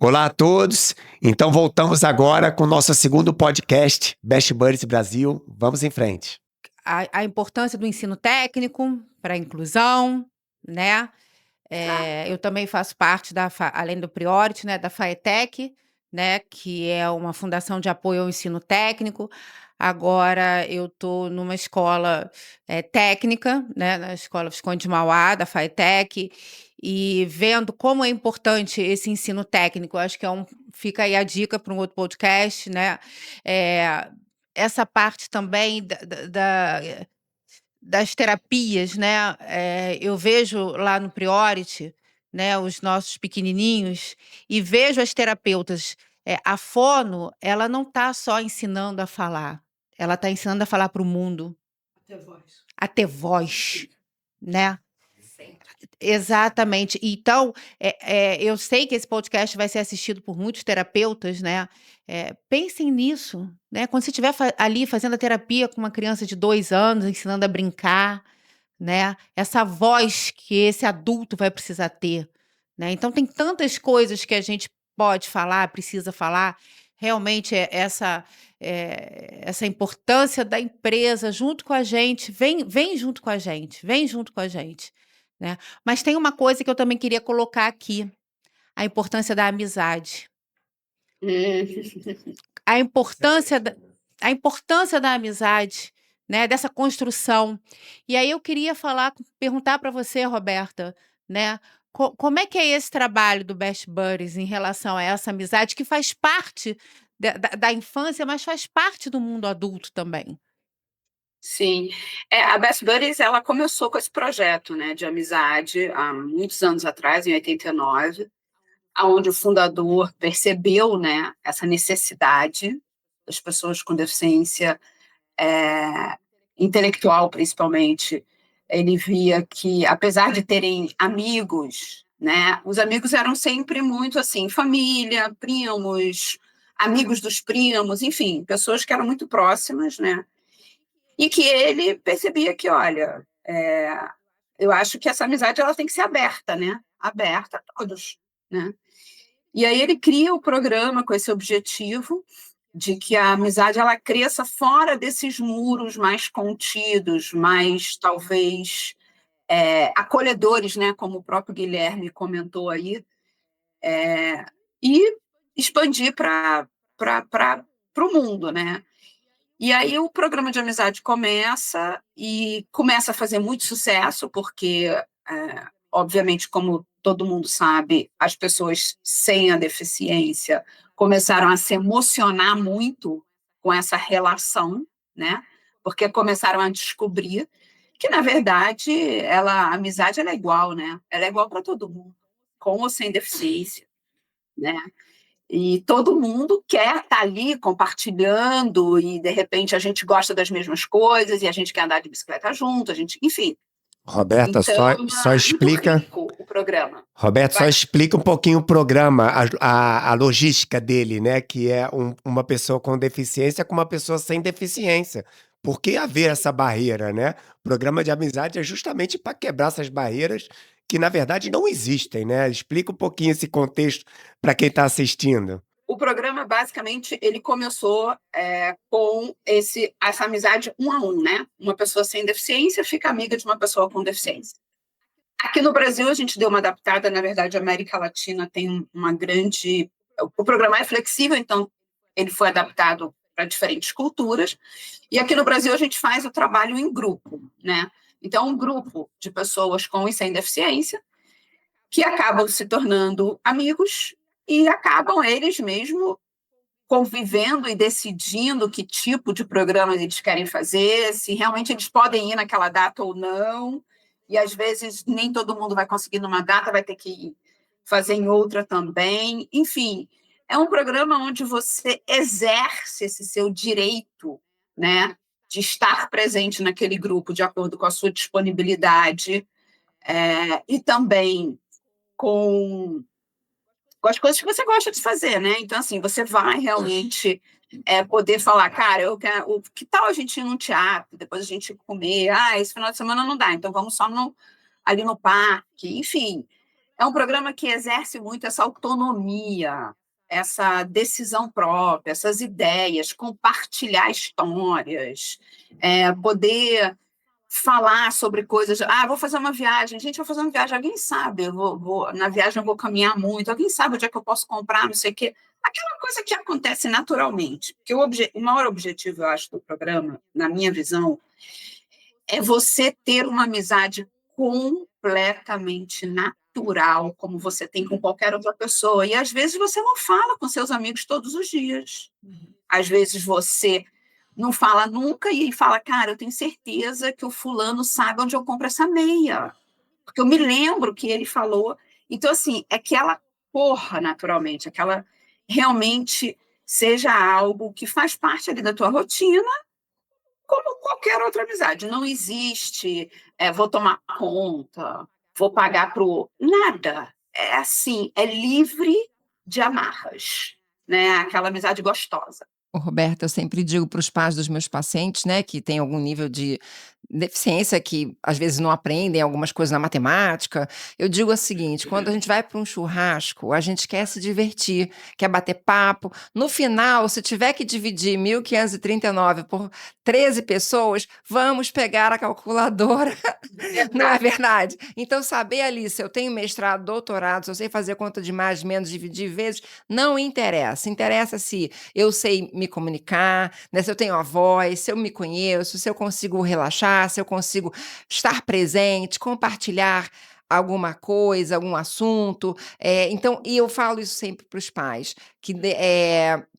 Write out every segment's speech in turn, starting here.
Olá a todos. Então voltamos agora com o nosso segundo podcast, Best Buddies Brasil. Vamos em frente. A importância do ensino técnico para a inclusão, né? Eu também faço parte além do Priority, né, da FAETEC, né, que é uma fundação de apoio ao ensino técnico. Agora eu estou numa escola técnica, né, na Escola Visconde de Mauá, da FAETEC, e vendo como é importante esse ensino técnico. Acho que fica aí a dica para um outro podcast, né? Essa parte também das terapias, né? Eu vejo lá no Priority, né, os nossos pequenininhos, e vejo as terapeutas. A fono, ela não está só ensinando a falar, ela está ensinando a falar para o mundo. A ter voz, né? Exatamente. Então, eu sei que esse podcast vai ser assistido por muitos terapeutas, né? Pensem nisso, né? Quando você estiver ali fazendo a terapia com uma criança de 2 anos, ensinando a brincar, né? Essa voz que esse adulto vai precisar ter, né? Então, tem tantas coisas que a gente pode falar, precisa falar. Realmente, essa importância da empresa junto com a gente, vem junto com a gente, vem junto com a gente, né? Mas tem uma coisa que eu também queria colocar aqui, a importância da amizade. A importância da amizade, né, dessa construção. E aí eu queria perguntar para você, Roberta, né, como é que é esse trabalho do Best Buddies em relação a essa amizade que faz parte da infância, mas faz parte do mundo adulto também? Sim, a Best Buddies, ela começou com esse projeto, né, de amizade há muitos anos atrás, em 89, onde o fundador percebeu, né, essa necessidade das pessoas com deficiência intelectual, principalmente. Ele via que, apesar de terem amigos, né, os amigos eram sempre muito assim, família, primos, amigos dos primos, enfim, pessoas que eram muito próximas, né? E que ele percebia que, olha, eu acho que essa amizade ela tem que ser aberta, né? Aberta a todos, né? E aí ele cria o programa com esse objetivo de que a amizade ela cresça fora desses muros mais contidos, mais, talvez, acolhedores, né? Como o próprio Guilherme comentou aí, e expandir para o mundo, né? E aí o programa de amizade começa a fazer muito sucesso, porque, obviamente, como todo mundo sabe, as pessoas sem a deficiência começaram a se emocionar muito com essa relação, né? Porque começaram a descobrir que, na verdade, a amizade ela é igual, né? Ela é igual para todo mundo, com ou sem deficiência, né? E todo mundo quer estar ali compartilhando, e de repente a gente gosta das mesmas coisas, e a gente quer andar de bicicleta junto, enfim. Roberta, Então, só explica. muito rico o programa. Roberta, só explica um pouquinho o programa, a logística dele, né? Que é uma pessoa com deficiência com uma pessoa sem deficiência. Por que haver essa barreira, né? O programa de amizade é justamente para quebrar essas barreiras que, na verdade, não existem, né? Explica um pouquinho esse contexto para quem está assistindo. O programa, basicamente, ele começou com essa amizade 1 a 1, né? Uma pessoa sem deficiência fica amiga de uma pessoa com deficiência. Aqui no Brasil, a gente deu uma adaptada, na verdade, a América Latina tem uma grande... O programa é flexível, então ele foi adaptado para diferentes culturas, e aqui no Brasil a gente faz o trabalho em grupo, né? Então, um grupo de pessoas com e sem deficiência que acabam se tornando amigos e acabam eles mesmo convivendo e decidindo que tipo de programa eles querem fazer, se realmente eles podem ir naquela data ou não, e às vezes nem todo mundo vai conseguir numa data, vai ter que fazer em outra também. Enfim, é um programa onde você exerce esse seu direito, né, de estar presente naquele grupo de acordo com a sua disponibilidade, e também com as coisas que você gosta de fazer, né? Então, assim, você vai realmente poder falar, cara, que tal a gente ir num teatro, depois a gente comer, esse final de semana não dá, então vamos só ali no parque, enfim. É um programa que exerce muito essa autonomia, essa decisão própria, essas ideias, compartilhar histórias, poder falar sobre coisas. Vou fazer uma viagem. Gente, vou fazer uma viagem. Alguém sabe? Na viagem eu vou caminhar muito. Alguém sabe onde é que eu posso comprar, não sei o quê. Aquela coisa que acontece naturalmente. Porque o maior objetivo, eu acho, do programa, na minha visão, é você ter uma amizade completamente natural, como você tem com qualquer outra pessoa. E às vezes você não fala com seus amigos todos os dias. Às vezes você não fala nunca e fala, cara, eu tenho certeza que o fulano sabe onde eu compro essa meia. Porque eu me lembro que ele falou. Então, assim, é que ela corra naturalmente, é que ela realmente seja algo que faz parte ali da tua rotina, como qualquer outra amizade. Não existe, vou tomar conta, vou pagar para o... Nada. É assim, é livre de amarras, né? Aquela amizade gostosa. Ô, Roberta, eu sempre digo para os pais dos meus pacientes, né, que têm algum nível de deficiência, que às vezes não aprendem algumas coisas na matemática, eu digo o seguinte: quando a gente vai para um churrasco, a gente quer se divertir, quer bater papo. No final, se tiver que dividir 1.539 por 13 pessoas, vamos pegar a calculadora. Não é verdade? Então, saber ali se eu tenho mestrado, doutorado, se eu sei fazer conta de mais, menos, dividir vezes, não interessa. Interessa se eu sei me comunicar, né, se eu tenho a voz, se eu me conheço, se eu consigo relaxar, se eu consigo estar presente, compartilhar alguma coisa, algum assunto. Então, e eu falo isso sempre para os pais, que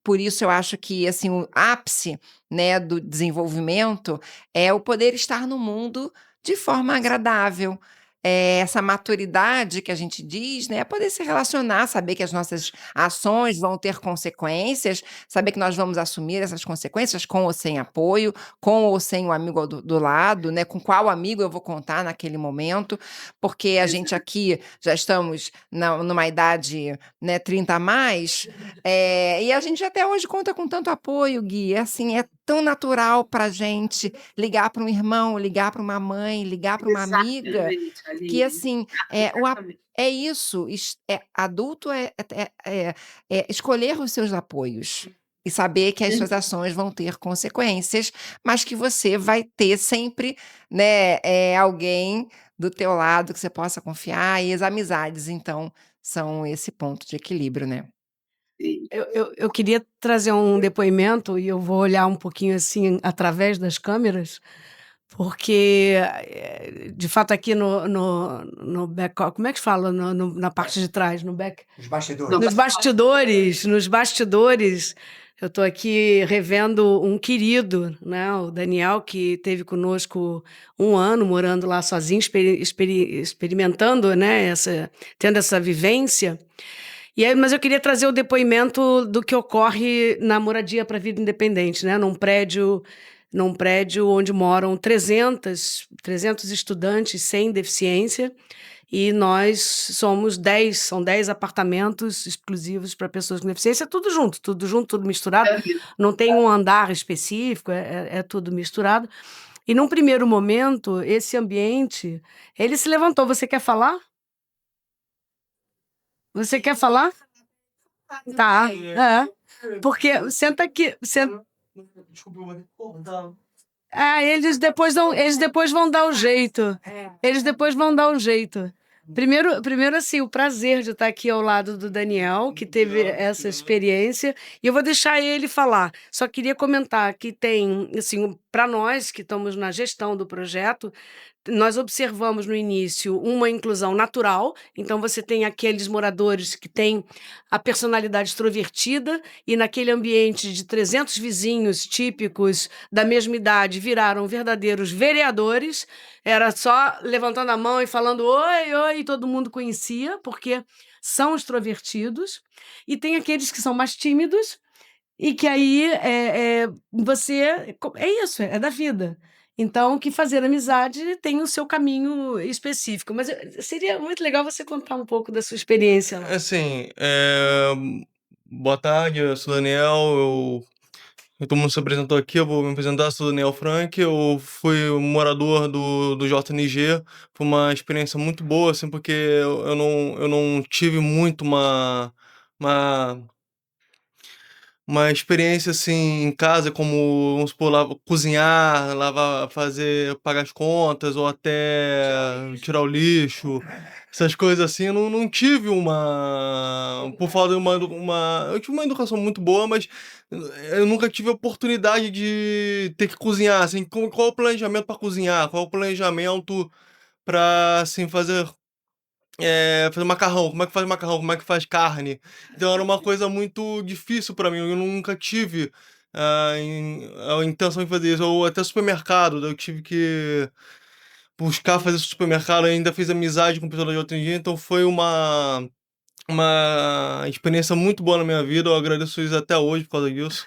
por isso eu acho que assim, o ápice, né, do desenvolvimento é o poder estar no mundo de forma agradável. Essa maturidade que a gente diz, né, é poder se relacionar, saber que as nossas ações vão ter consequências, saber que nós vamos assumir essas consequências com ou sem apoio, com ou sem o amigo do lado, né, com qual amigo eu vou contar naquele momento, porque a gente aqui já estamos numa idade, né, 30 a mais, e a gente até hoje conta com tanto apoio, Gui, assim, é tão natural pra gente ligar para um irmão, ligar para uma mãe, ligar para uma amiga, que assim, é isso, adulto escolher os seus apoios e saber que as suas ações vão ter consequências, mas que você vai ter sempre, né, alguém do teu lado que você possa confiar, e as amizades, então, são esse ponto de equilíbrio, né? Eu queria trazer um depoimento, e eu vou olhar um pouquinho assim através das câmeras, porque de fato aqui no back, como é que fala? Na parte de trás, no back. Os bastidores. Nos bastidores, eu estou aqui revendo um querido, né, o Daniel, que esteve conosco 1 ano, morando lá sozinho, experimentando, né, tendo essa vivência. Mas eu queria trazer o depoimento do que ocorre na Moradia para a Vida Independente, né? Num prédio onde moram 300 estudantes sem deficiência, e nós somos 10, são 10 apartamentos exclusivos para pessoas com deficiência, tudo junto, tudo misturado. Não tem um andar específico, é tudo misturado. E num primeiro momento, esse ambiente, ele se levantou. Você quer falar? Você quer falar? Tá, porque senta aqui. Eles depois vão dar o jeito. Eles depois vão dar o jeito. Primeiro, assim, o prazer de estar aqui ao lado do Daniel, que teve essa experiência, e eu vou deixar ele falar. Só queria comentar que tem, assim, para nós que estamos na gestão do projeto, nós observamos no início uma inclusão natural, então você tem aqueles moradores que têm a personalidade extrovertida, e naquele ambiente de 300 vizinhos típicos da mesma idade viraram verdadeiros vereadores, era só levantando a mão e falando oi, oi, e todo mundo conhecia, porque são extrovertidos, e tem aqueles que são mais tímidos, e que aí você... É isso, é da vida. Então, que fazer amizade tem o seu caminho específico. Mas seria muito legal você contar um pouco da sua experiência lá. Assim, boa tarde, eu sou o Daniel, eu Todo mundo se apresentou aqui, eu vou me apresentar, sou Daniel Frank, eu fui morador do JNG, foi uma experiência muito boa, assim, porque eu não tive muito uma, uma experiência, assim, em casa, como, vamos supor, cozinhar, lavar, fazer, pagar as contas, ou até tirar o lixo, essas coisas assim, eu não tive por falta de eu tive uma educação muito boa, mas eu nunca tive a oportunidade de ter que cozinhar, assim, qual é o planejamento para cozinhar, qual é o planejamento para, assim, fazer macarrão, como é que faz macarrão, como é que faz carne. Então era uma coisa muito difícil para mim, eu nunca tive a intenção de fazer isso, ou até supermercado, eu tive que buscar fazer supermercado, ainda fiz amizade com pessoas de outro dia, então foi uma experiência muito boa na minha vida, eu agradeço isso até hoje por causa disso.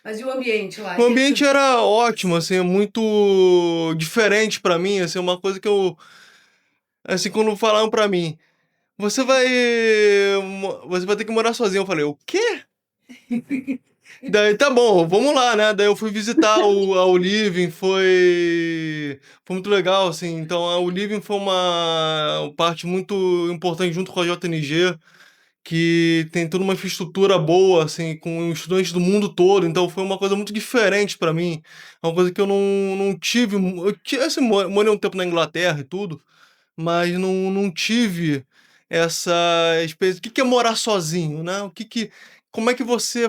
Mas e o ambiente lá? O ambiente era ótimo, assim, muito diferente pra mim, assim, uma coisa que assim, quando falaram pra mim, você vai ter que morar sozinho, eu falei, o quê? Daí, tá bom, vamos lá, né? Daí eu fui visitar a Oliving, foi muito legal, assim. Então, a Oliving foi uma parte muito importante junto com a JNG, que tem toda uma infraestrutura boa, assim, com estudantes do mundo todo. Então, foi uma coisa muito diferente pra mim. É uma coisa que eu não tive. Assim, morei um tempo na Inglaterra e tudo, mas não tive essa experiência. O que é morar sozinho, né? Como é que você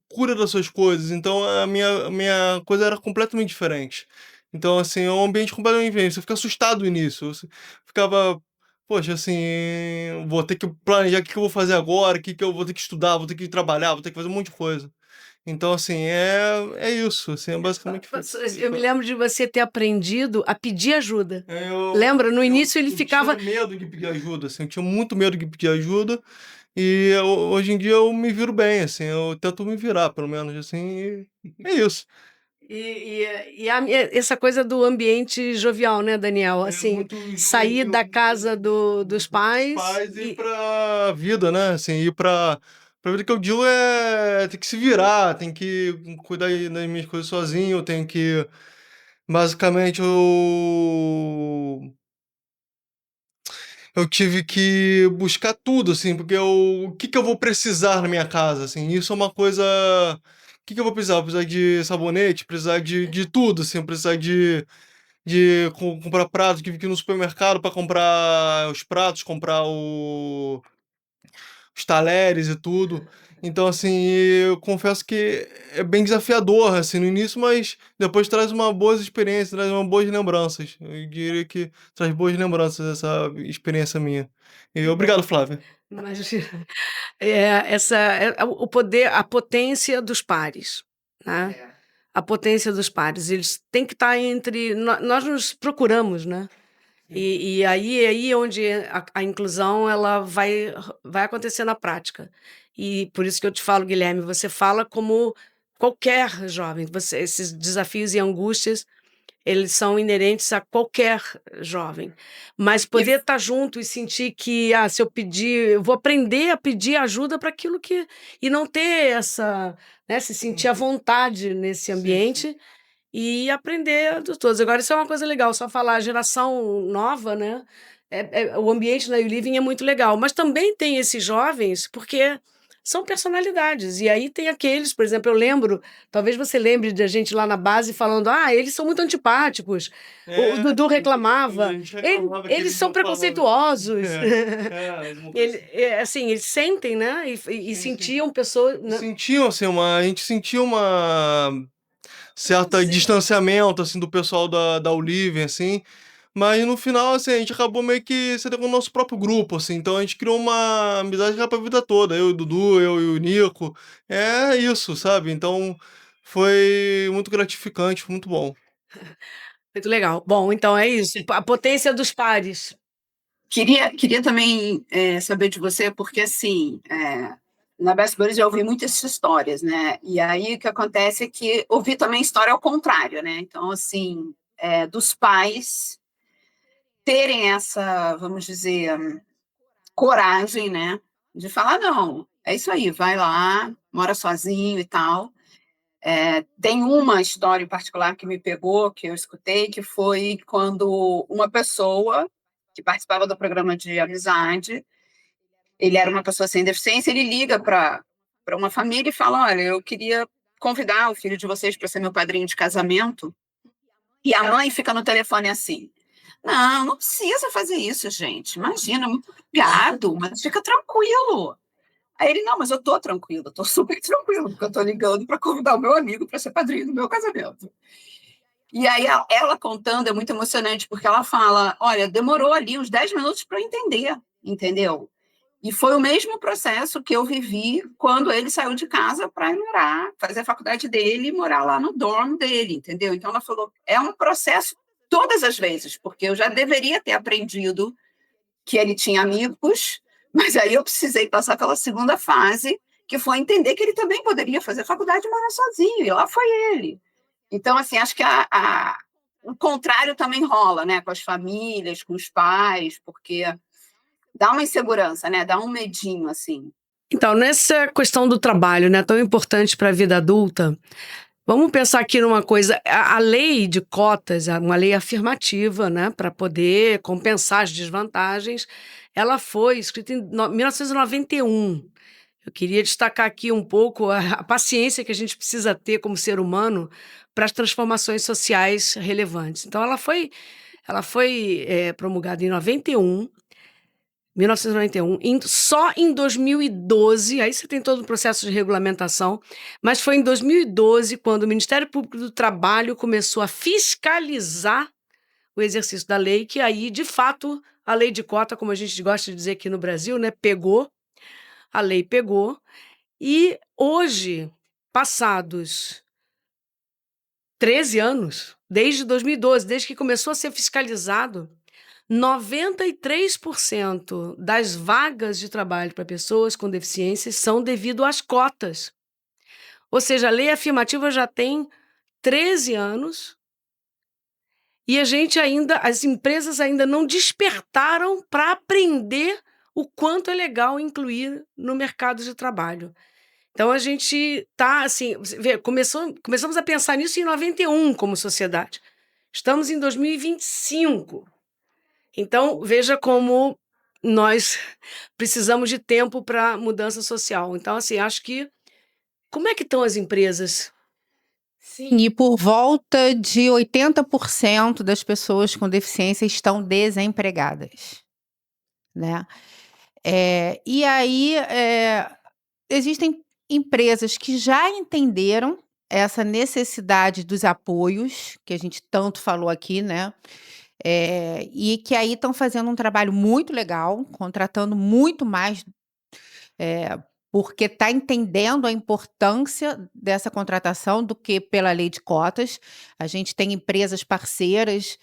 cura das suas coisas? Então a minha coisa era completamente diferente. Então, assim, é um ambiente completamente diferente. Você fica assustado no início. Você ficava, poxa, assim, vou ter que planejar o que eu vou fazer agora, o que eu vou ter que estudar, vou ter que trabalhar, vou ter que fazer um monte de coisa. Então, assim, é isso. Assim, é basicamente. Eu me lembro de você ter aprendido a pedir ajuda. Eu, Lembra? No início ele eu ficava. tinha medo de pedir ajuda, assim, eu tinha muito medo de pedir ajuda. E hoje em dia eu me viro bem, assim, eu tento me virar, pelo menos, assim, e é isso. Essa coisa do ambiente jovial, né, Daniel? É Assim, muito sair da casa dos pais pais e ir e pra vida, né? Assim, ir pra vida que eu digo tem que se virar, tem que cuidar das minhas coisas sozinho, tem que. Basicamente, eu tive que buscar tudo, assim, porque o que que eu vou precisar na minha casa, assim, isso é uma coisa. O que que eu vou precisar? Vou precisar de sabonete, precisar de tudo, assim, precisar de comprar pratos, tive que ir no supermercado para comprar os pratos, comprar os talheres e tudo. Então, assim, eu confesso que é bem desafiador, assim, no início, mas depois traz uma boas experiências, traz uma boas lembranças. Eu diria que traz boas lembranças essa experiência minha. E obrigado, Flávia. imagina, o poder, a potência dos pares, né? A potência dos pares, eles têm que estar entre nós nos procuramos, né? E aí é onde a inclusão ela vai acontecer na prática. E por isso que eu te falo, Guilherme, você fala como qualquer jovem. Esses desafios e angústias, eles são inerentes a qualquer jovem. Mas E poder estar junto e sentir que, se eu pedir, eu vou aprender a pedir ajuda para aquilo que. E não ter essa. Né, se sentir à vontade nesse Sim, sim. ambiente e aprender dos todos. Agora, isso é uma coisa legal, só falar, a geração nova, né? O ambiente na U-Living é muito legal, mas também tem esses jovens, porque são personalidades. E aí tem aqueles, por exemplo, eu lembro, talvez você lembre de a gente lá na base falando, eles são muito antipáticos. O Dudu reclamava. A gente reclamava que Eles eles são não falavam. preconceituosos. Uma coisa Assim, eles sentem, né? E Sim, sim. sentiam pessoas. Sentiam, assim, a gente sentia uma certa distanciamento, assim, do pessoal da Olivem, assim, mas no final, assim, a gente acabou meio que sendo com o nosso próprio grupo, assim, então a gente criou uma amizade já pra vida toda, eu e o Dudu, eu e o Nico, é isso, sabe? Então foi muito gratificante, foi muito bom. Muito legal. Bom, então é isso. A potência dos pares. queria também saber de você, porque assim, na Best Buddies eu ouvi muitas histórias, né? E aí o que acontece é que ouvi também história ao contrário, né? Então, assim, dos pais terem essa, vamos dizer, coragem, né? De falar, não, é isso aí, vai lá, mora sozinho e tal. Tem uma história em particular que me pegou, que eu escutei, que foi quando uma pessoa que participava do programa de amizade, ele era uma pessoa sem deficiência, ele liga para uma família e fala: olha, eu queria convidar o filho de vocês para ser meu padrinho de casamento. E a mãe fica no telefone assim: não, não precisa fazer isso, gente. Imagina, muito obrigado, mas fica tranquilo. Aí ele: não, mas eu tô tranquilo, tô super tranquilo, porque eu tô ligando para convidar o meu amigo para ser padrinho do meu casamento. E aí ela contando é muito emocionante, porque ela fala: olha, demorou ali uns 10 minutos para entender, entendeu? E foi o mesmo processo que eu vivi quando ele saiu de casa para ir morar, fazer a faculdade dele e morar lá no dorm dele, entendeu? Então ela falou: é um processo todas as vezes, porque eu já deveria ter aprendido que ele tinha amigos, mas aí eu precisei passar pela segunda fase, que foi entender que ele também poderia fazer faculdade e morar sozinho, e lá foi ele. Então, assim, acho que o contrário também rola, né, com as famílias, com os pais, porque dá uma insegurança, né, dá um medinho, assim. Então, nessa questão do trabalho, né, tão importante para a vida adulta, vamos pensar aqui numa coisa: a lei de cotas, uma lei afirmativa, né, para poder compensar as desvantagens, ela foi escrita em 1991. Eu queria destacar aqui um pouco a paciência que a gente precisa ter como ser humano para as transformações sociais relevantes. Então, ela foi promulgada em 91, 1991, só em 2012, aí você tem todo o processo de regulamentação, mas foi em 2012 quando o Ministério Público do Trabalho começou a fiscalizar o exercício da lei, que aí, de fato, a lei de cota, como a gente gosta de dizer aqui no Brasil, né, a lei pegou, e hoje, passados 13 anos, desde 2012, desde que começou a ser fiscalizado, 93% das vagas de trabalho para pessoas com deficiências são devido às cotas. Ou seja, a lei afirmativa já tem 13 anos e as empresas ainda não despertaram para aprender o quanto é legal incluir no mercado de trabalho. Então a gente está assim, você vê, começamos a pensar nisso em 91 como sociedade. Estamos em 2025. Então, veja como nós precisamos de tempo para mudança social. Então, assim, acho que como é que estão as empresas? Sim, e por volta de 80% das pessoas com deficiência estão desempregadas, né? E aí, existem empresas que já entenderam essa necessidade dos apoios, que a gente tanto falou aqui, né? E que aí estão fazendo um trabalho muito legal, contratando muito mais, porque está entendendo a importância dessa contratação do que pela lei de cotas. A gente tem empresas parceiras,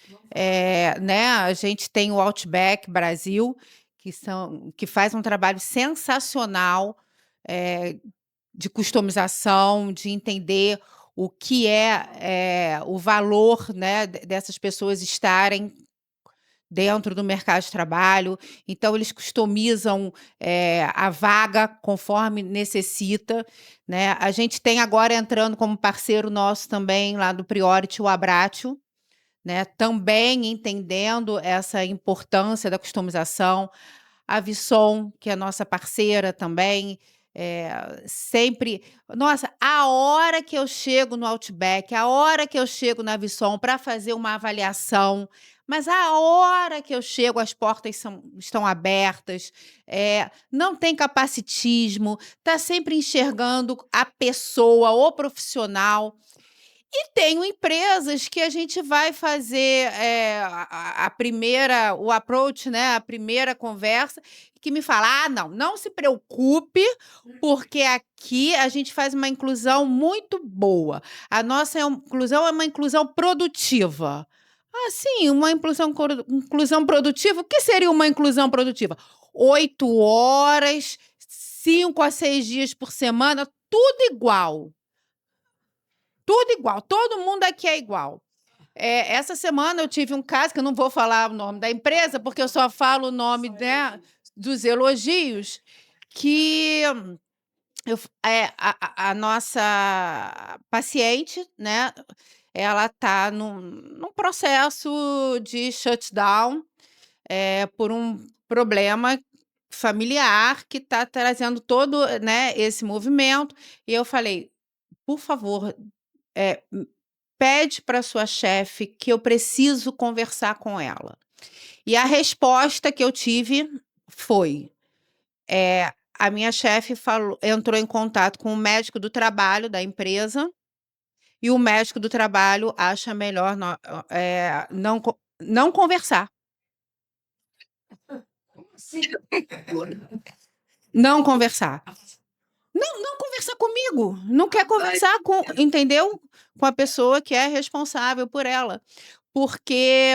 né? A gente tem o Outback Brasil, que faz um trabalho sensacional, de customização, de entender o que é o valor, né, dessas pessoas estarem dentro do mercado de trabalho. Então, eles customizam a vaga conforme necessita, né? A gente tem agora entrando como parceiro nosso também lá do Priority, o Abratio, né? Também entendendo essa importância da customização. A Visson, que é nossa parceira também, sempre... Nossa, a hora que eu chego no Outback, a hora que eu chego na Visson para fazer uma avaliação, mas a hora que eu chego, as portas estão abertas, não tem capacitismo, está sempre enxergando a pessoa, o profissional. E tenho empresas que a gente vai fazer o approach, né, a primeira conversa, que me fala: não se preocupe, porque aqui a gente faz uma inclusão muito boa. A nossa inclusão é uma inclusão produtiva. Sim, uma inclusão produtiva. O que seria uma inclusão produtiva? 8 horas, 5 a 6 dias por semana, tudo igual. Tudo igual, todo mundo aqui é igual. Essa semana eu tive um caso, que eu não vou falar o nome da empresa, porque eu só falo o nome, né, dos elogios, que a nossa paciente, né, ela está num processo de shutdown, por um problema familiar que está trazendo todo, né, esse movimento. E eu falei: "Por favor, eh, pede para sua chefe que eu preciso conversar com ela". E a resposta que eu tive foi, a minha chefe entrou em contato com o médico do trabalho da empresa, e o médico do trabalho acha melhor não conversar. Não conversar. Não conversar comigo, não quer conversar entendeu? Com a pessoa que é responsável por ela. Porque,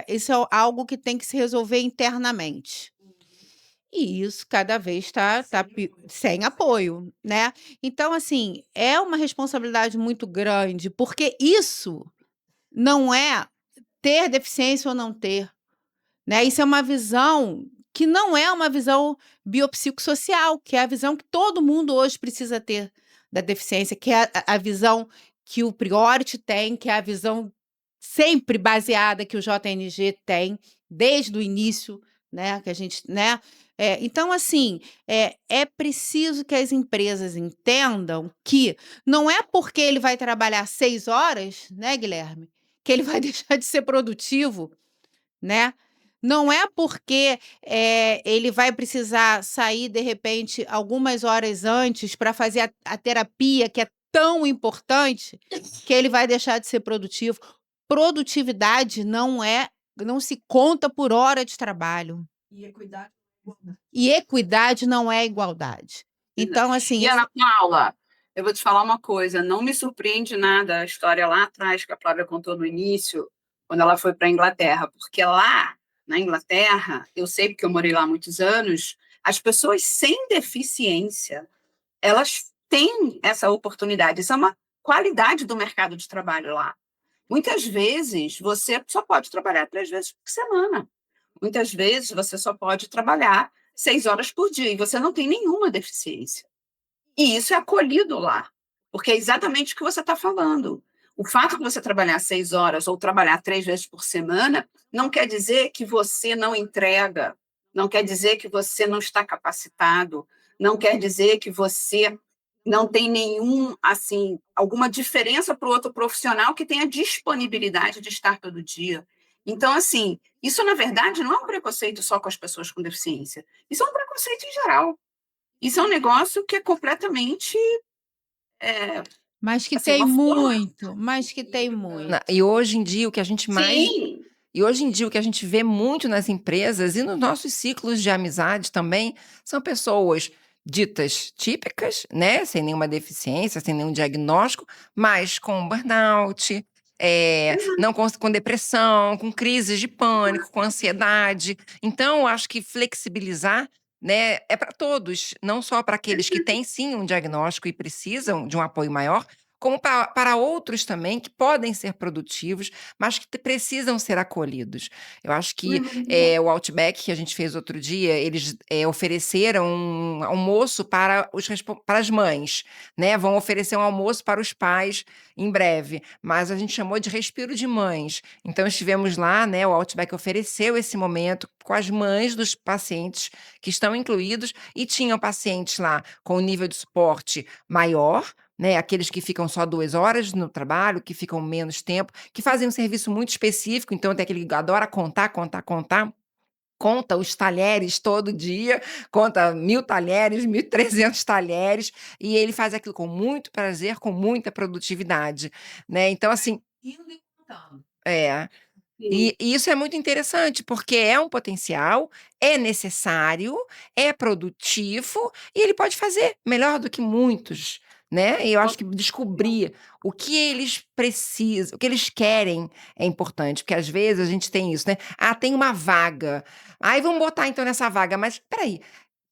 isso é algo que tem que se resolver internamente. E isso cada vez está sem apoio, né. Então, assim, é uma responsabilidade muito grande, porque isso não é ter deficiência ou não ter, né, isso é uma visão que não é uma visão biopsicossocial, que é a visão que todo mundo hoje precisa ter da deficiência, que é a visão que o Priority tem, que é a visão sempre baseada que o JNG tem, desde o início, né, que a gente, né. Então assim, é preciso que as empresas entendam que não é porque ele vai trabalhar 6 horas, né, Guilherme, que ele vai deixar de ser produtivo, né. Não é porque, ele vai precisar sair, de repente, algumas horas antes para fazer a terapia, que é tão importante, que ele vai deixar de ser produtivo. Produtividade não se conta por hora de trabalho. E equidade não é igualdade. Então, assim, E Ana Paula, eu vou te falar uma coisa, não me surpreende nada a história lá atrás que a Flávia contou no início, quando ela foi para a Inglaterra, porque lá na Inglaterra, eu sei porque eu morei lá há muitos anos, as pessoas sem deficiência, elas têm essa oportunidade, isso é uma qualidade do mercado de trabalho lá. Muitas vezes você só pode trabalhar 3 vezes por semana. Muitas vezes você só pode trabalhar 6 horas por dia e você não tem nenhuma deficiência. E isso é acolhido lá, porque é exatamente o que você está falando. O fato de você trabalhar 6 horas ou trabalhar 3 vezes por semana não quer dizer que você não entrega, não quer dizer que você não está capacitado, não quer dizer que você não tem assim, alguma diferença para o outro profissional que tenha disponibilidade de estar todo dia. Então, assim, isso na verdade não é um preconceito só com as pessoas com deficiência, isso é um preconceito em geral. Isso é um negócio que é completamente, mas que assim, tem uma forma. muito, mas que tem muito. E hoje em dia o que a gente mais Sim, E hoje em dia o que a gente vê muito nas empresas e nos nossos ciclos de amizade também, são pessoas ditas típicas, né, sem nenhuma deficiência, sem nenhum diagnóstico, mas com burnout, não com depressão, com crises de pânico, com ansiedade. Então eu acho que flexibilizar, né, é para todos, não só para aqueles que têm sim um diagnóstico e precisam de um apoio maior, como para outros também que podem ser produtivos, mas que precisam ser acolhidos. Eu acho que o Outback que a gente fez outro dia, eles ofereceram um almoço para as mães, né? Vão oferecer um almoço para os pais em breve, mas a gente chamou de respiro de mães. Então estivemos lá, né? O Outback ofereceu esse momento com as mães dos pacientes que estão incluídos e tinham pacientes lá com um nível de suporte maior, né, aqueles que ficam só 2 horas no trabalho, que ficam menos tempo, que fazem um serviço muito específico, então tem aquele que adora contar, contar, contar, conta os talheres todo dia, conta 1000 talheres, 1.300 talheres, e ele faz aquilo com muito prazer, com muita produtividade, né, então assim é. sim. E isso é muito interessante, porque é um potencial, é necessário, é produtivo e ele pode fazer melhor do que muitos, né. E eu acho que descobrir o que eles precisam, o que eles querem é importante, porque às vezes a gente tem isso, né: "Ah, tem uma vaga, aí vamos botar então nessa vaga", mas espera aí,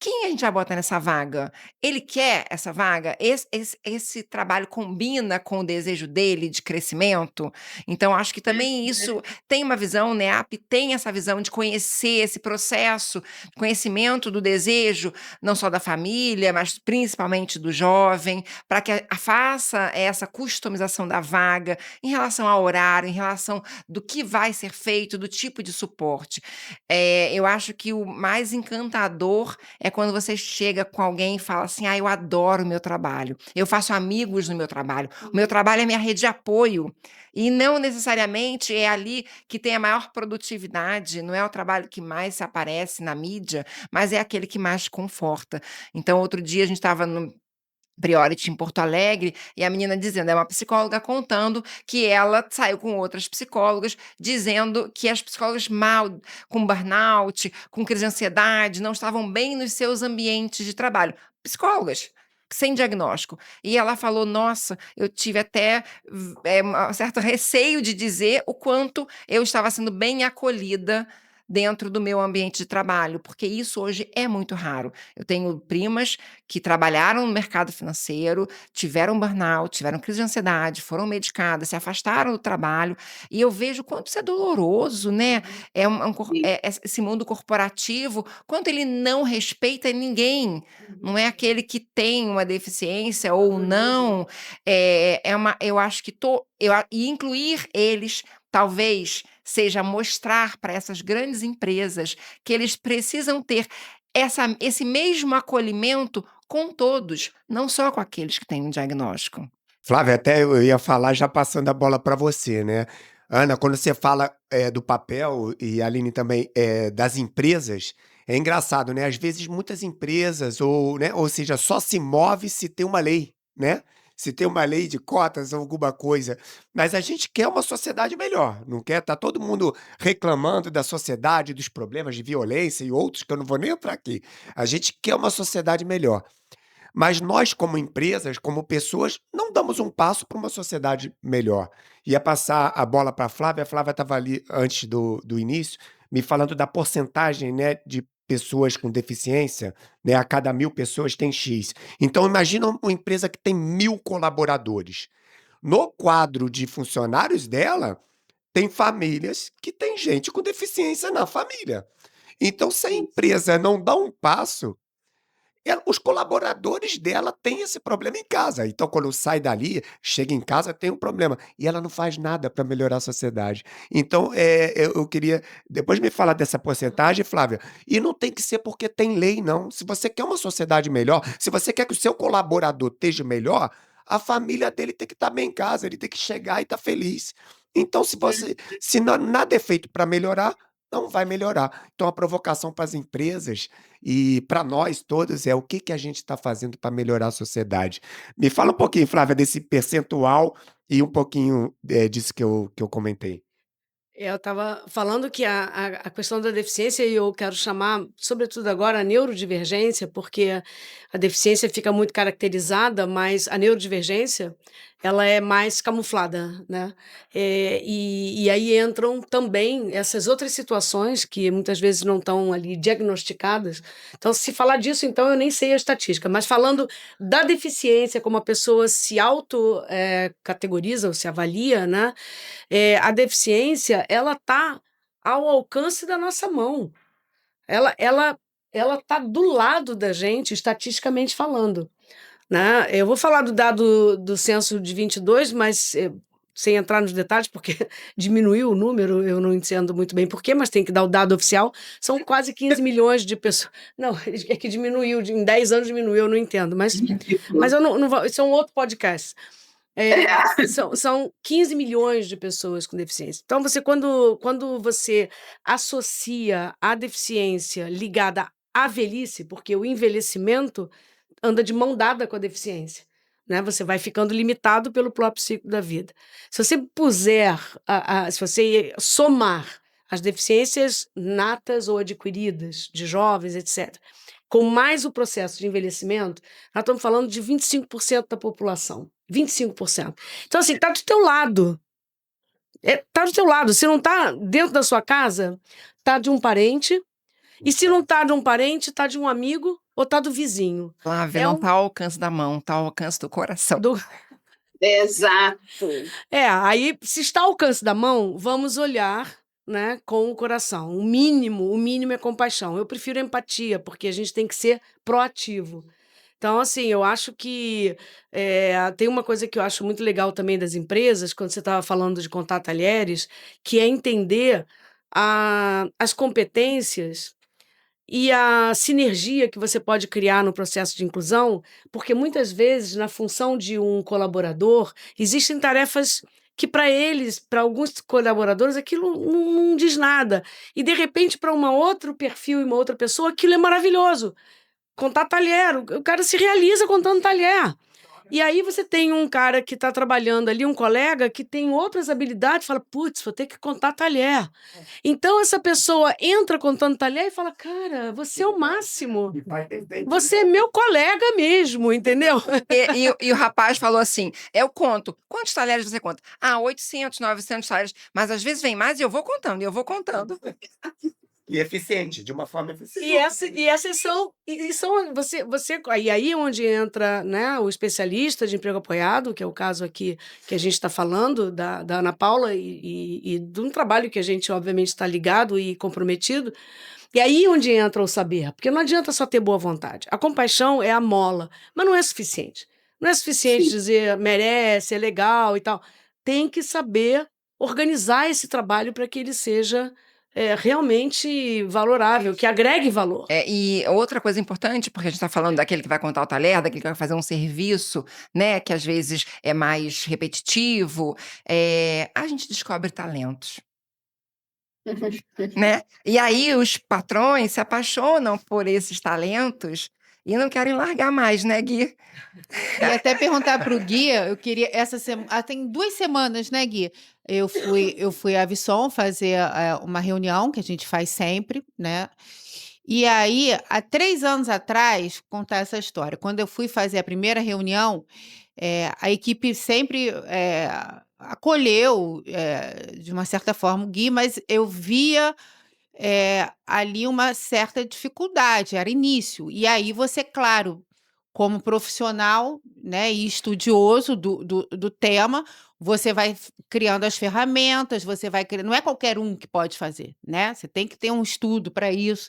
quem a gente vai botar nessa vaga? Ele quer essa vaga? Esse trabalho combina com o desejo dele de crescimento? Então, acho que também isso tem uma visão, né? A NEAP tem essa visão de conhecer esse processo, conhecimento do desejo, não só da família, mas principalmente do jovem, para que faça essa customização da vaga em relação ao horário, em relação do que vai ser feito, do tipo de suporte. Eu acho que o mais encantador é quando você chega com alguém e fala assim: eu adoro o meu trabalho, eu faço amigos no meu trabalho, o meu trabalho é minha rede de apoio. E não necessariamente é ali que tem a maior produtividade, não é o trabalho que mais se aparece na mídia, mas é aquele que mais te conforta. Então, outro dia a gente estava no Priority em Porto Alegre, e a menina dizendo, é uma psicóloga contando que ela saiu com outras psicólogas, dizendo que as psicólogas mal, com burnout, com crise de ansiedade, não estavam bem nos seus ambientes de trabalho. Psicólogas, sem diagnóstico. E ela falou, nossa, eu tive até um certo receio de dizer o quanto eu estava sendo bem acolhida dentro do meu ambiente de trabalho, porque isso hoje é muito raro. Eu tenho primas que trabalharam no mercado financeiro, tiveram burnout, tiveram crise de ansiedade, foram medicadas, se afastaram do trabalho, e eu vejo quanto isso é doloroso, né? Esse mundo corporativo, quanto ele não respeita ninguém, não é aquele que tem uma deficiência ou não, eu acho que e incluir eles talvez seja mostrar para essas grandes empresas que eles precisam ter esse mesmo acolhimento com todos, não só com aqueles que têm um diagnóstico. Flávia, até eu ia falar já passando a bola para você, né. Ana, quando você fala, do papel e a Aline também, das empresas, é engraçado, né, às vezes muitas empresas ou seja, só se move se tem uma lei, né, se tem uma lei de cotas ou alguma coisa, mas a gente quer uma sociedade melhor, não quer? Tá todo mundo reclamando da sociedade, dos problemas de violência e outros que eu não vou nem entrar aqui. A gente quer uma sociedade melhor. Mas nós, como empresas, como pessoas, não damos um passo para uma sociedade melhor. Ia passar a bola para a Flávia estava ali antes do início, me falando da porcentagem, né, de pessoas com deficiência, né, a cada 1.000 pessoas tem X. Então imagina uma empresa que tem 1.000 colaboradores. No quadro de funcionários dela, tem famílias que têm gente com deficiência na família. Então se a empresa não dá um passo, os colaboradores dela têm esse problema em casa, então quando sai dali, chega em casa, tem um problema, e ela não faz nada para melhorar a sociedade. Então, eu queria depois me falar dessa porcentagem, Flávia, e não tem que ser porque tem lei não, se você quer uma sociedade melhor, se você quer que o seu colaborador esteja melhor, a família dele tem que estar bem em casa, ele tem que chegar e estar feliz. Então se nada é feito para melhorar, não vai melhorar. Então a provocação para as empresas e para nós todos é o que a gente está fazendo para melhorar a sociedade. Me fala um pouquinho, Flávia, desse percentual e um pouquinho, disso que eu comentei. Eu estava falando que a questão da deficiência, e eu quero chamar, sobretudo agora, a neurodivergência, porque a deficiência fica muito caracterizada, mas a neurodivergência, ela é mais camuflada, né? E aí entram também essas outras situações que muitas vezes não estão ali diagnosticadas. Então, se falar disso, então, eu nem sei a estatística, mas falando da deficiência, como a pessoa se categoriza ou se avalia, né? A deficiência, ela está ao alcance da nossa mão. Ela está do lado da gente, estatisticamente falando, né? Eu vou falar do dado do censo de 22, mas sem entrar nos detalhes, porque diminuiu o número, eu não entendo muito bem por quê, mas tem que dar o dado oficial. São quase 15 milhões de pessoas. Não, é que diminuiu, em 10 anos diminuiu, eu não entendo, mas eu não vou. Isso é um outro podcast. São 15 milhões de pessoas com deficiência. Então, quando você associa a deficiência ligada à velhice, porque o envelhecimento anda de mão dada com a deficiência, né? Você vai ficando limitado pelo próprio ciclo da vida. Se você se você somar as deficiências natas ou adquiridas de jovens, etc., com mais o processo de envelhecimento, nós estamos falando de 25% da população. 25%. Então, assim, está do teu lado. Está do teu lado. Se não está dentro da sua casa, está de um parente. E se não está de um parente, está de um amigo ou tá do vizinho. Flávia, É não um tá ao alcance da mão, tá ao alcance do coração. do Exato. aí se está ao alcance da mão, vamos olhar, né, com o coração. O mínimo é compaixão. Eu prefiro empatia, porque a gente tem que ser proativo. Então, assim, eu acho que tem uma coisa que eu acho muito legal também das empresas, quando você estava falando de contar talheres, que é entender as competências e a sinergia que você pode criar no processo de inclusão, porque muitas vezes, na função de um colaborador, existem tarefas que para eles, para alguns colaboradores, aquilo não diz nada. E, de repente, para um outro perfil e uma outra pessoa, aquilo é maravilhoso. Contar talher, o cara se realiza contando talher. E aí você tem um cara que está trabalhando ali, um colega que tem outras habilidades, fala, putz, vou ter que contar talher. Então essa pessoa entra contando talher e fala, cara, você é o máximo. Você é meu colega mesmo, entendeu? E o rapaz falou assim: eu conto. Quantos talheres você conta? 800, 900 talheres. Mas às vezes vem mais e eu vou contando, e eu vou contando. E eficiente, de uma forma eficiente. E essas são e aí é onde entra, né, o especialista de emprego apoiado, que é o caso aqui que a gente está falando da Ana Paula e de um trabalho que a gente obviamente está ligado e comprometido. E aí onde entra o saber, porque não adianta só ter boa vontade. A compaixão é a mola, mas não é suficiente. Não é suficiente dizer merece, é legal e tal. Tem que saber organizar esse trabalho para que ele seja realmente valorável, que agregue valor. E outra coisa importante, porque a gente está falando daquele que vai contar o talher, daquele que vai fazer um serviço, né, que às vezes é mais repetitivo, a gente descobre talentos, né? E aí os patrões se apaixonam por esses talentos e não querem largar mais, né, Gui? E até perguntar para o Gui, eu queria essa semana, tem 2 semanas, né, Gui? Eu fui à Visson fazer uma reunião que a gente faz sempre, né? E aí, há 3 anos atrás, contar essa história. Quando eu fui fazer a primeira reunião, a equipe sempre acolheu, de uma certa forma, o Gui, mas eu via ali uma certa dificuldade, era início. E aí você, claro, como profissional, né, e estudioso do tema, você vai criando as ferramentas, você vai criando. Não é qualquer um que pode fazer, né? Você tem que ter um estudo para isso.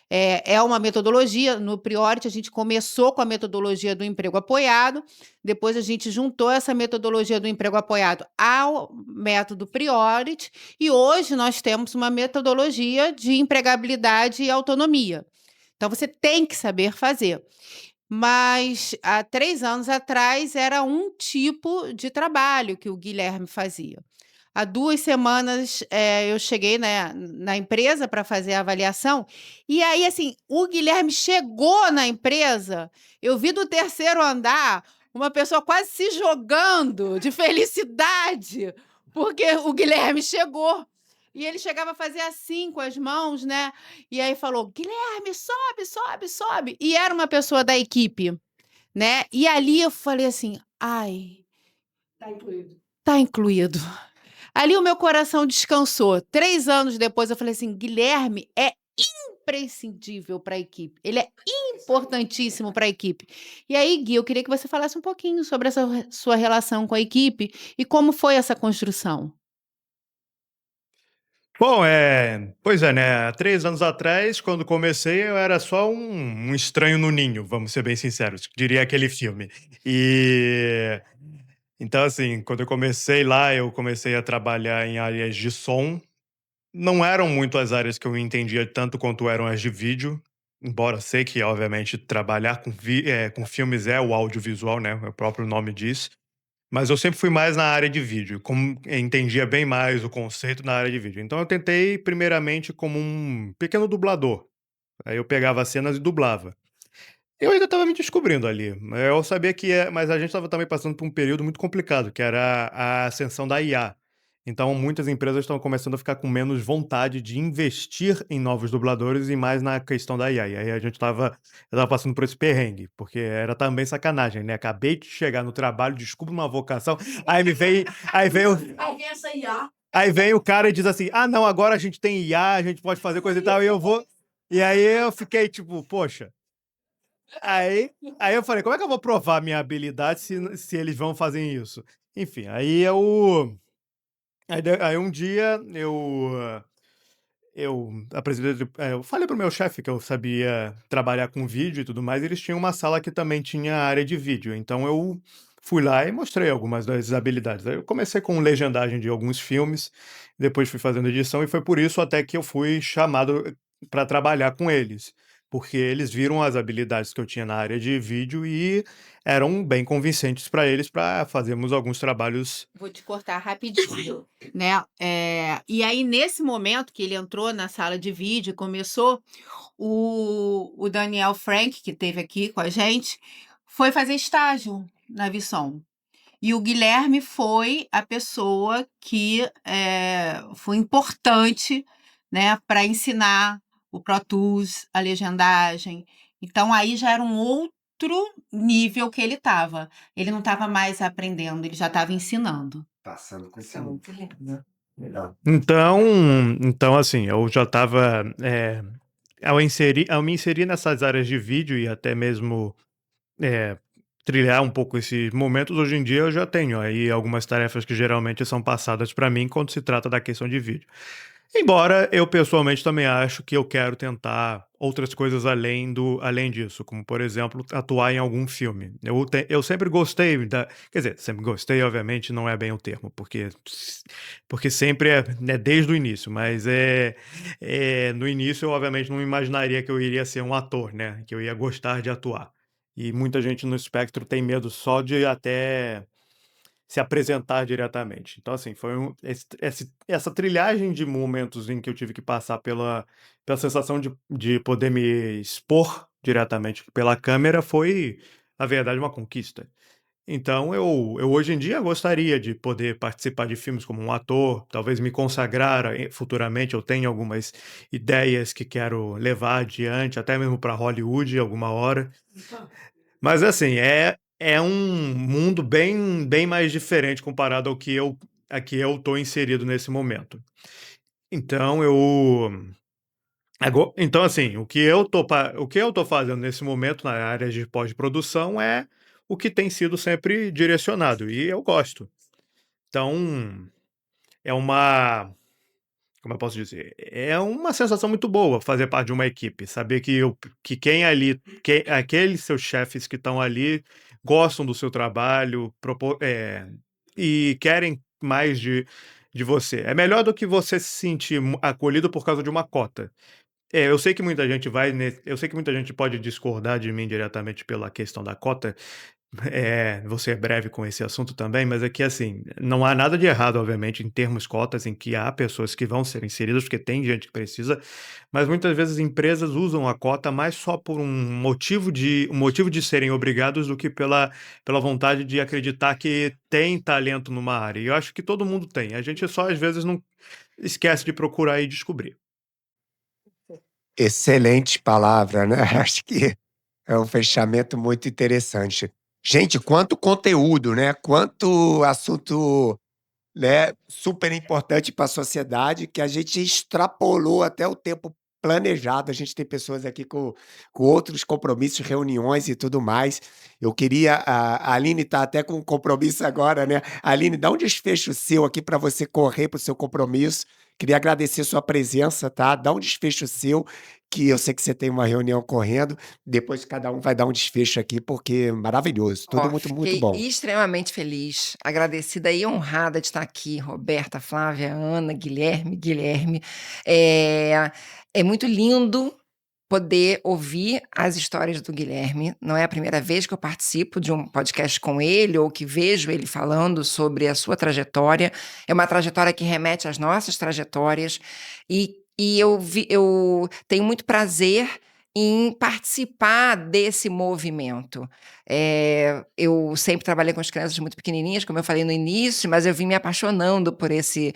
É uma metodologia. No Priority, a gente começou com a metodologia do emprego apoiado, depois a gente juntou essa metodologia do emprego apoiado ao método Priority, e hoje nós temos uma metodologia de empregabilidade e autonomia. Então, você tem que saber fazer. Mas há 3 anos atrás era um tipo de trabalho que o Guilherme fazia. Há 2 semanas eu cheguei, né, na empresa para fazer a avaliação, e aí, assim, o Guilherme chegou na empresa, eu vi do 3º andar uma pessoa quase se jogando de felicidade, porque o Guilherme chegou. E ele chegava a fazer assim com as mãos, né? E aí falou: Guilherme, sobe, sobe, sobe. E era uma pessoa da equipe, né? E ali eu falei assim: ai, Tá incluído. tá incluído. Ali o meu coração descansou. 3 anos depois eu falei assim: Guilherme é imprescindível para a equipe. Ele é importantíssimo para a equipe. E aí, Gui, eu queria que você falasse um pouquinho sobre essa sua relação com a equipe e como foi essa construção. Bom, pois é, né? Há 3 anos atrás, quando comecei, eu era só um estranho no ninho, vamos ser bem sinceros, diria aquele filme. Então, assim, quando eu comecei lá, eu comecei a trabalhar em áreas de som. Não eram muito as áreas que eu entendia tanto quanto eram as de vídeo, embora sei que, obviamente, trabalhar com filmes é o audiovisual, né? O próprio nome diz. Mas eu sempre fui mais na área de vídeo, entendia bem mais o conceito na área de vídeo. Então eu tentei primeiramente como um pequeno dublador. Aí eu pegava as cenas e dublava. Eu ainda estava me descobrindo ali. Eu sabia mas a gente estava também passando por um período muito complicado, que era a ascensão da IA. Então muitas empresas estão começando a ficar com menos vontade de investir em novos dubladores e mais na questão da IA. E aí eu estava passando por esse perrengue, porque era também sacanagem, né? Acabei de chegar no trabalho, descubro uma vocação, aí vem Essa IA. aí vem o cara e diz assim: ah, não, agora a gente tem IA, a gente pode fazer coisa e tal, e eu vou. E aí eu fiquei tipo, poxa. Aí, aí eu falei, como é que eu vou provar minha habilidade se eles vão fazer isso? Enfim, aí um dia eu apresentei, eu falei pro meu chefe que eu sabia trabalhar com vídeo e tudo mais, e eles tinham uma sala que também tinha área de vídeo. Então eu fui lá e mostrei algumas das habilidades. Aí eu comecei com legendagem de alguns filmes, depois fui fazendo edição, e foi por isso até que eu fui chamado para trabalhar com eles. Porque eles viram as habilidades que eu tinha na área de vídeo e eram bem convincentes para eles para fazermos alguns trabalhos. Vou te cortar rapidinho, né? E aí, nesse momento que ele entrou na sala de vídeo e começou, o Daniel Frank, que esteve aqui com a gente, foi fazer estágio na Visson. E o Guilherme foi a pessoa que foi importante, né, para ensinar o Pro Tools, a legendagem. Então, aí já era um outro nível que ele estava. Ele não estava mais aprendendo, ele já estava ensinando. Passando com esse Então, legal. Então assim, eu já estava, ao me inserir nessas áreas de vídeo e até mesmo é, trilhar um pouco esses momentos, hoje em dia eu já tenho aí algumas tarefas que geralmente são passadas para mim quando se trata da questão de vídeo. Embora eu pessoalmente também acho que eu quero tentar outras coisas além disso, como por exemplo, atuar em algum filme. Eu sempre gostei quer dizer, sempre gostei, obviamente, não é bem o termo, porque sempre né, desde o início, mas no início eu obviamente não imaginaria que eu iria ser um ator, né? Que eu ia gostar de atuar. E muita gente no espectro tem medo só de até se apresentar diretamente. Então, assim, foi essa trilhagem de momentos em que eu tive que passar pela sensação de poder me expor diretamente pela câmera foi, na verdade, uma conquista. Então, eu hoje em dia gostaria de poder participar de filmes como um ator, talvez me consagrar futuramente. Eu tenho algumas ideias que quero levar adiante, até mesmo para Hollywood alguma hora. Mas assim, é um mundo bem mais diferente comparado ao que eu tô inserido nesse momento. Então então assim, o que eu tô fazendo nesse momento na área de pós-produção é o que tem sido sempre direcionado e eu gosto. Então, é uma como eu posso dizer? É uma sensação muito boa fazer parte de uma equipe, saber que aqueles seus chefes que estão ali gostam do seu trabalho, e querem mais de você. É melhor do que você se sentir acolhido por causa de uma cota. Eu sei que muita gente eu sei que muita gente pode discordar de mim diretamente pela questão da cota, você é breve com esse assunto também, mas é que assim, não há nada de errado, obviamente, em termos cotas em que há pessoas que vão ser inseridas, porque tem gente que precisa, mas muitas vezes empresas usam a cota mais só por um motivo de serem obrigados do que pela vontade de acreditar que tem talento numa área. E eu acho que todo mundo tem. A gente só às vezes não esquece de procurar e descobrir. Excelente palavra, né? Acho que é um fechamento muito interessante. Gente, quanto conteúdo, né? Quanto assunto, né, super importante para a sociedade que a gente extrapolou até o tempo planejado. A gente tem pessoas aqui com outros compromissos, reuniões e tudo mais. Eu queria. A Aline está até com um compromisso agora, né? Aline, dá um desfecho seu aqui para você correr para o seu compromisso. Queria agradecer sua presença, tá? Dá um desfecho seu, que eu sei que você tem uma reunião correndo. Depois cada um vai dar um desfecho aqui, porque maravilhoso. Tudo Ó, muito, muito fiquei bom. extremamente feliz, agradecida e honrada de estar aqui, Roberta, Flávia, Ana, Guilherme. É muito lindo poder ouvir as histórias do Guilherme. Não é a primeira vez que eu participo de um podcast com ele ou que vejo ele falando sobre a sua trajetória. É uma trajetória que remete às nossas trajetórias e eu tenho muito prazer em participar desse movimento. Eu sempre trabalhei com as crianças muito pequenininhas, como eu falei no início, mas eu vim me apaixonando por esse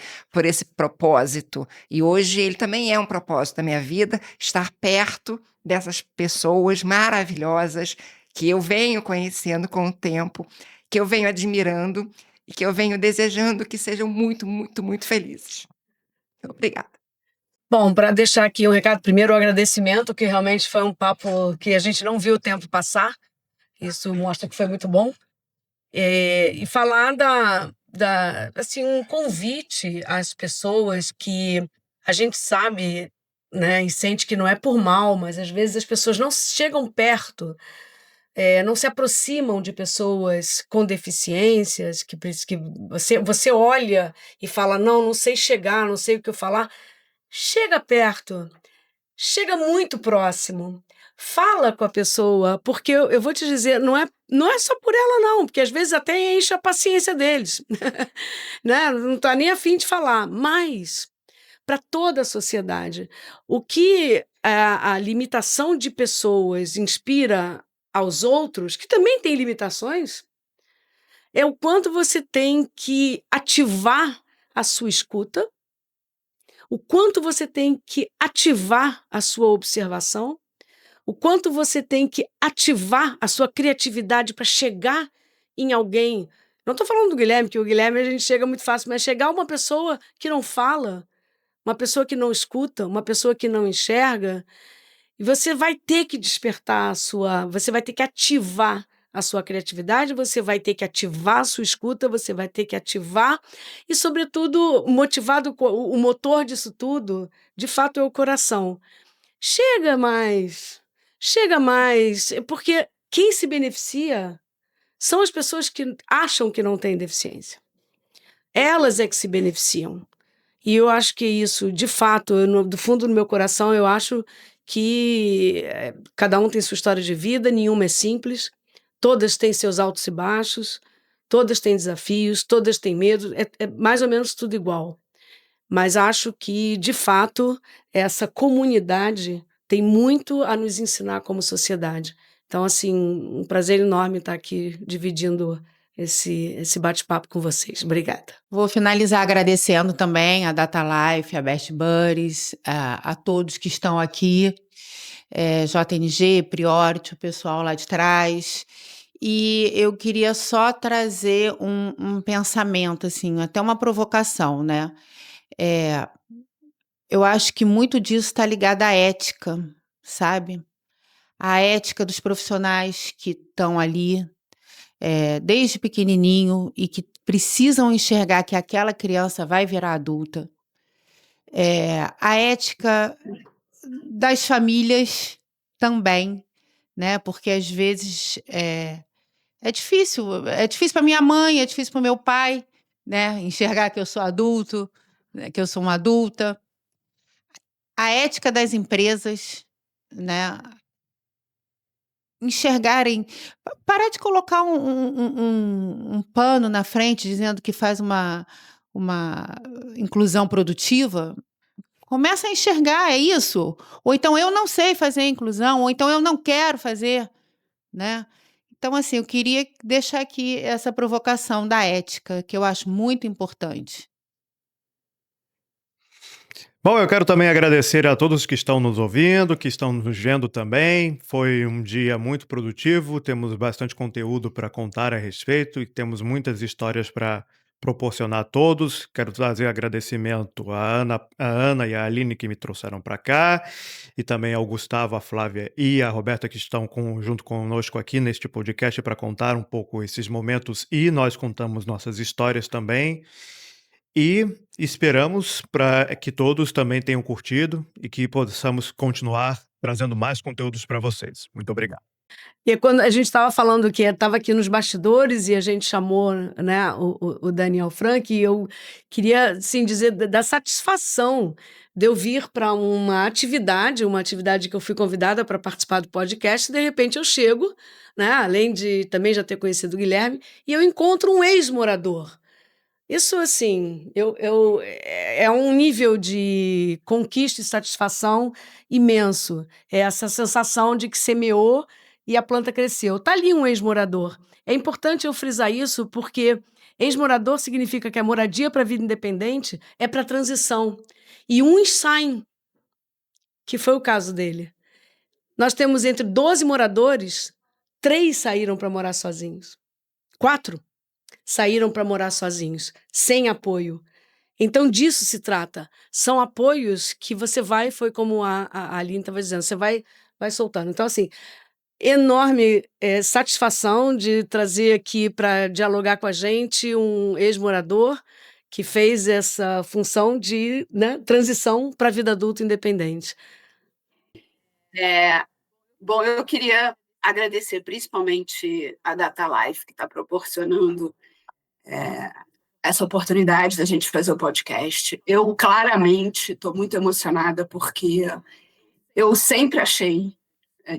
propósito. E hoje ele também é um propósito da minha vida, estar perto dessas pessoas maravilhosas que eu venho conhecendo com o tempo, que eu venho admirando e que eu venho desejando que sejam muito, muito, muito felizes. Obrigada. Bom, para deixar aqui um recado, primeiro o agradecimento, que realmente foi um papo que a gente não viu o tempo passar. Isso mostra que foi muito bom. E falar assim, um convite às pessoas que a gente sabe, né, e sente que não é por mal, mas às vezes as pessoas não chegam perto, não se aproximam de pessoas com deficiências, que você olha e fala, não sei chegar, não sei o que eu falar. Chega perto, chega muito próximo, fala com a pessoa, porque eu vou te dizer, não é só por ela não, porque às vezes até enche a paciência deles, né? Não está nem a fim de falar, mas para toda a sociedade, o que a limitação de pessoas inspira aos outros, que também têm limitações, é o quanto você tem que ativar a sua escuta, o quanto você tem que ativar a sua observação, o quanto você tem que ativar a sua criatividade para chegar em alguém. Não estou falando do Guilherme, que o Guilherme a gente chega muito fácil, mas chegar uma pessoa que não fala, uma pessoa que não escuta, uma pessoa que não enxerga, e você vai ter que despertar você vai ter que ativar a sua criatividade, você vai ter que ativar a sua escuta, você vai ter que ativar e, sobretudo, o motor disso tudo, de fato, é o coração. Chega mais, porque quem se beneficia são as pessoas que acham que não têm deficiência. Elas é que se beneficiam. E eu acho que isso, de fato, do fundo do meu coração, eu acho que cada um tem sua história de vida, nenhuma é simples, todas têm seus altos e baixos, todas têm desafios, todas têm medo, é mais ou menos tudo igual. Mas acho que, de fato, essa comunidade tem muito a nos ensinar como sociedade. Então, assim, um prazer enorme estar aqui dividindo esse bate-papo com vocês. Obrigada. Vou finalizar agradecendo também a Data Life, a Best Buddies, a todos que estão aqui, JNG, Priority, o pessoal lá de trás. E eu queria só trazer um pensamento, assim, até uma provocação, né? Eu acho que muito disso está ligado à ética, sabe? A ética dos profissionais que estão ali, desde pequenininho e que precisam enxergar que aquela criança vai virar adulta. A ética das famílias também, né? Porque às vezes é difícil para minha mãe, é difícil para o meu pai, né? Enxergar que eu sou adulto, né? Que eu sou uma adulta. A ética das empresas, né? Enxergarem, parar de colocar um pano na frente dizendo que faz uma inclusão produtiva. Começa a enxergar, é isso. Ou então eu não sei fazer inclusão, ou então eu não quero fazer, né? Então, assim, eu queria deixar aqui essa provocação da ética, que eu acho muito importante. Bom, eu quero também agradecer a todos que estão nos ouvindo, que estão nos vendo também. Foi um dia muito produtivo, temos bastante conteúdo para contar a respeito e temos muitas histórias para proporcionar a todos. Quero trazer agradecimento à Ana e à Aline que me trouxeram para cá, e também ao Gustavo, à Flávia e à Roberta que estão junto conosco aqui neste podcast para contar um pouco esses momentos, e nós contamos nossas histórias também. E esperamos para que todos também tenham curtido e que possamos continuar trazendo mais conteúdos para vocês. Muito obrigado. E quando a gente estava falando que estava aqui nos bastidores e a gente chamou, né, o Daniel Frank, e eu queria assim, dizer da satisfação de eu vir para uma atividade que eu fui convidada para participar do podcast, e de repente eu chego, né, além de também já ter conhecido o Guilherme, e eu encontro um ex-morador. Isso, assim, é um nível de conquista e satisfação imenso. É essa sensação de que semeou e a planta cresceu. Está ali um ex-morador. É importante eu frisar isso porque ex-morador significa que a moradia para a vida independente é para transição. E uns saem, que foi o caso dele. Nós temos entre 12 moradores, 3 saíram para morar sozinhos. 4 saíram para morar sozinhos, sem apoio. Então, disso se trata. São apoios que você vai, foi como a Aline estava dizendo, você vai soltando. Então, assim, enorme satisfação de trazer aqui para dialogar com a gente um ex-morador que fez essa função de, né, transição para a vida adulta independente. Bom, eu queria agradecer principalmente a Data Life, que está proporcionando essa oportunidade da gente fazer o podcast. Eu claramente estou muito emocionada porque eu sempre achei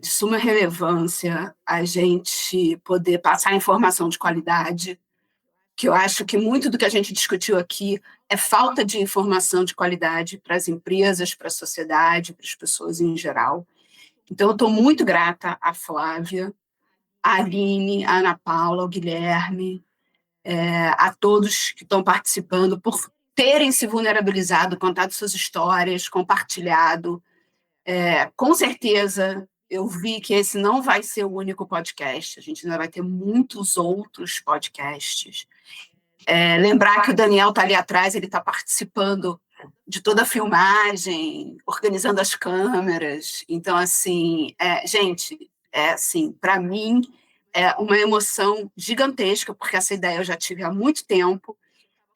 de suma relevância a gente poder passar informação de qualidade, que eu acho que muito do que a gente discutiu aqui é falta de informação de qualidade para as empresas, para a sociedade, para as pessoas em geral. Então, eu estou muito grata à Flávia, à Aline, à Ana Paula, ao Guilherme, a todos que estão participando, por terem se vulnerabilizado, contado suas histórias, compartilhado. Com certeza, eu vi que esse não vai ser o único podcast, a gente ainda vai ter muitos outros podcasts. Lembrar que o Daniel está ali atrás, ele está participando de toda a filmagem, organizando as câmeras. Então, assim, gente, assim, para mim, é uma emoção gigantesca, porque essa ideia eu já tive há muito tempo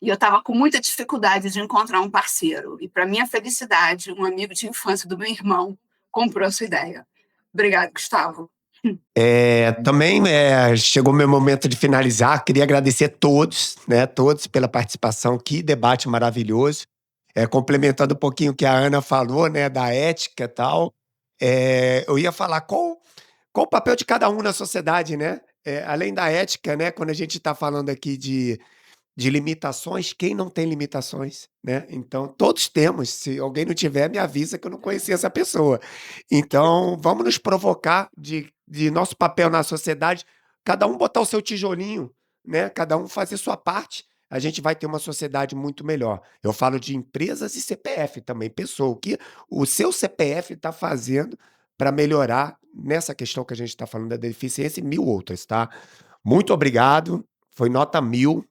e eu estava com muita dificuldade de encontrar um parceiro. E, para minha felicidade, um amigo de infância do meu irmão comprou essa ideia. Obrigada, Gustavo. Também chegou o meu momento de finalizar. Queria agradecer todos, né, todos pela participação. Que debate maravilhoso. Complementando um pouquinho o que a Ana falou, né, da ética e tal, eu ia falar qual o papel de cada um na sociedade, né? Além da ética, né, quando a gente está falando aqui de limitações, quem não tem limitações, né? Então, todos temos. Se alguém não tiver, me avisa que eu não conhecia essa pessoa. Então, vamos nos provocar de nosso papel na sociedade, cada um botar o seu tijolinho, né? Cada um fazer sua parte. A gente vai ter uma sociedade muito melhor. Eu falo de empresas e CPF também, pessoa. O que o seu CPF está fazendo para melhorar nessa questão que a gente está falando da deficiência e mil outras, tá? Muito obrigado. Foi nota 1000.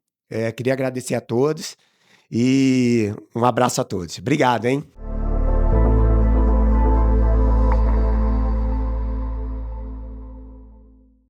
Queria agradecer a todos e um abraço a todos. Obrigado, hein?